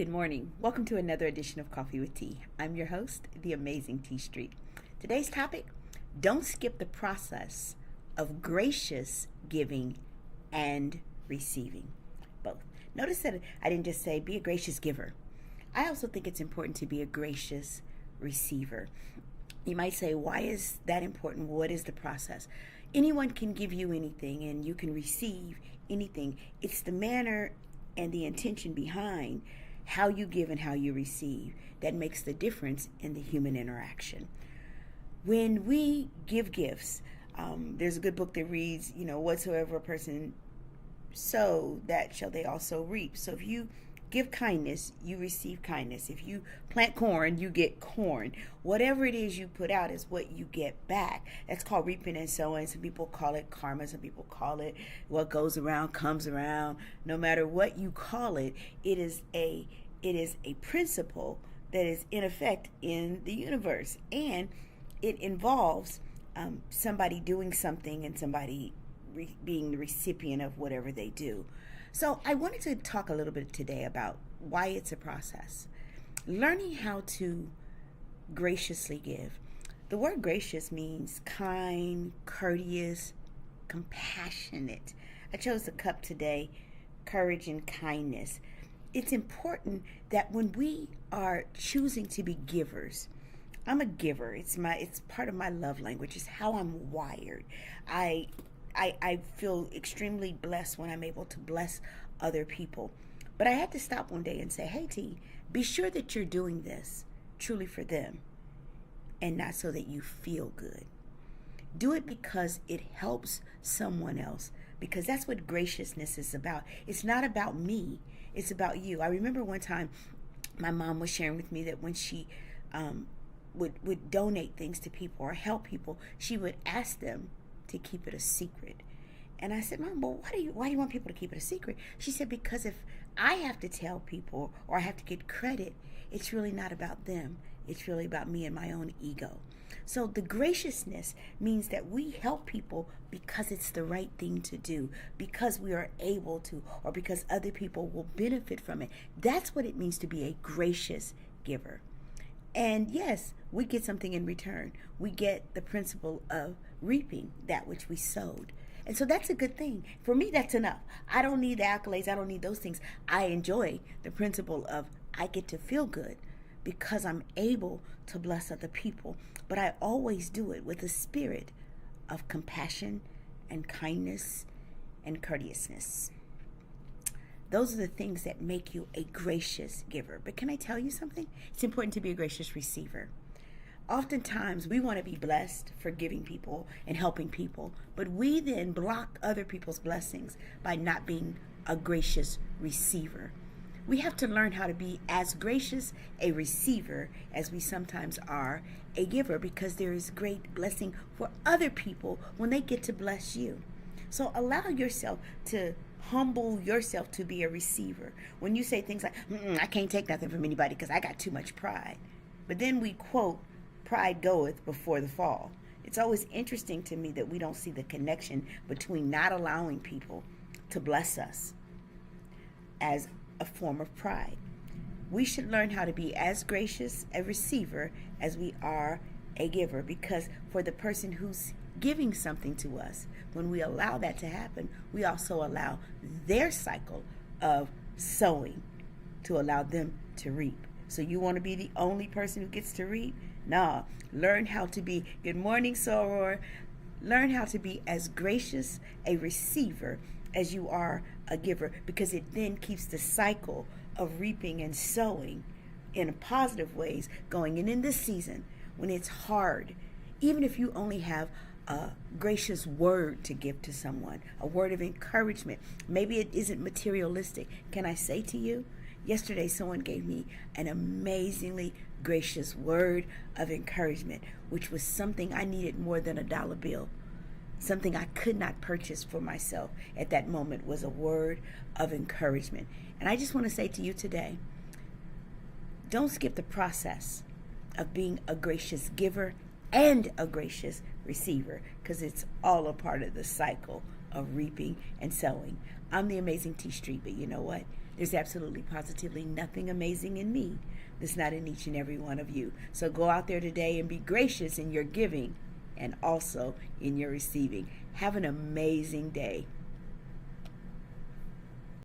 Good morning. Welcome to another edition of Coffee with Tea. I'm your host, the amazing Tea Street. Today's topic, don't skip the process of gracious giving and receiving. Both. Notice that I didn't just say be a gracious giver. I also think it's important to be a gracious receiver. You might say, why is that important? What is the process? Anyone can give you anything and you can receive anything. It's the manner and the intention behind how you give and how you receive that makes the difference in the human interaction. When we give gifts, there's a good book that reads, whatsoever a person sow, that shall they also reap. So if you give kindness, you receive kindness. If you plant corn, you get corn. Whatever it is you put out is what you get back. That's called reaping and sowing. Some people call it karma. Some people call it what goes around comes around. No matter what you call it, it is a principle that is in effect in the universe. And it involves somebody doing something and somebody being the recipient of whatever they do. So I wanted to talk a little bit today about why it's a process. Learning how to graciously give. The word gracious means kind, courteous, compassionate. I chose the cup today, courage and kindness. It's important that when we are choosing to be givers, I'm a giver. It's part of my love language. It's how I'm wired. I feel extremely blessed when I'm able to bless other people. But I had to stop one day and say, hey, T, be sure that you're doing this truly for them and not so that you feel good. Do it because it helps someone else, because that's what graciousness is about. It's not about me. It's about you. I remember one time my mom was sharing with me that when she would donate things to people or help people, she would ask them to keep it a secret. And I said, Mom, well, why do you want people to keep it a secret? She said, because if I have to tell people or I have to get credit, it's really not about them. It's really about me and my own ego. So the graciousness means that we help people because it's the right thing to do, because we are able to, or because other people will benefit from it. That's what it means to be a gracious giver. And yes, we get something in return. We get the principle of reaping that which we sowed. And so that's a good thing. For me, that's enough. I don't need the accolades. I don't need those things. I enjoy the principle of I get to feel good because I'm able to bless other people. But I always do it with a spirit of compassion and kindness and courteousness. Those are the things that make you a gracious giver. But can I tell you something? It's important to be a gracious receiver. Oftentimes, we want to be blessed for giving people and helping people, but we then block other people's blessings by not being a gracious receiver. We have to learn how to be as gracious a receiver as we sometimes are a giver, because there is great blessing for other people when they get to bless you. So allow yourself to humble yourself to be a receiver. When you say things like, I can't take nothing from anybody because I got too much pride. But then we quote, pride goeth before the fall. It's always interesting to me that we don't see the connection between not allowing people to bless us as a form of pride. We should learn how to be as gracious a receiver as we are a giver, because for the person who's giving something to us, when we allow that to happen, we also allow their cycle of sowing to allow them to reap. So you want to be the only person who gets to reap? No. Learn how to be, good morning, soror. Learn how to be as gracious a receiver as you are a giver, because it then keeps the cycle of reaping and sowing in positive ways going. And in this season, when it's hard, even if you only have a gracious word to give to someone, a word of encouragement, maybe it isn't materialistic. Can I say to you, yesterday someone gave me an amazingly gracious word of encouragement, which was something I needed more than a dollar bill. Something I could not purchase for myself at that moment was a word of encouragement. And I just want to say to you today, don't skip the process of being a gracious giver and a gracious receiver, because it's all a part of the cycle of reaping and sowing. I'm the Amazing T Street, but you know what? There's absolutely positively nothing amazing in me that's not in each and every one of you. So go out there today and be gracious in your giving and also in your receiving. Have an amazing day.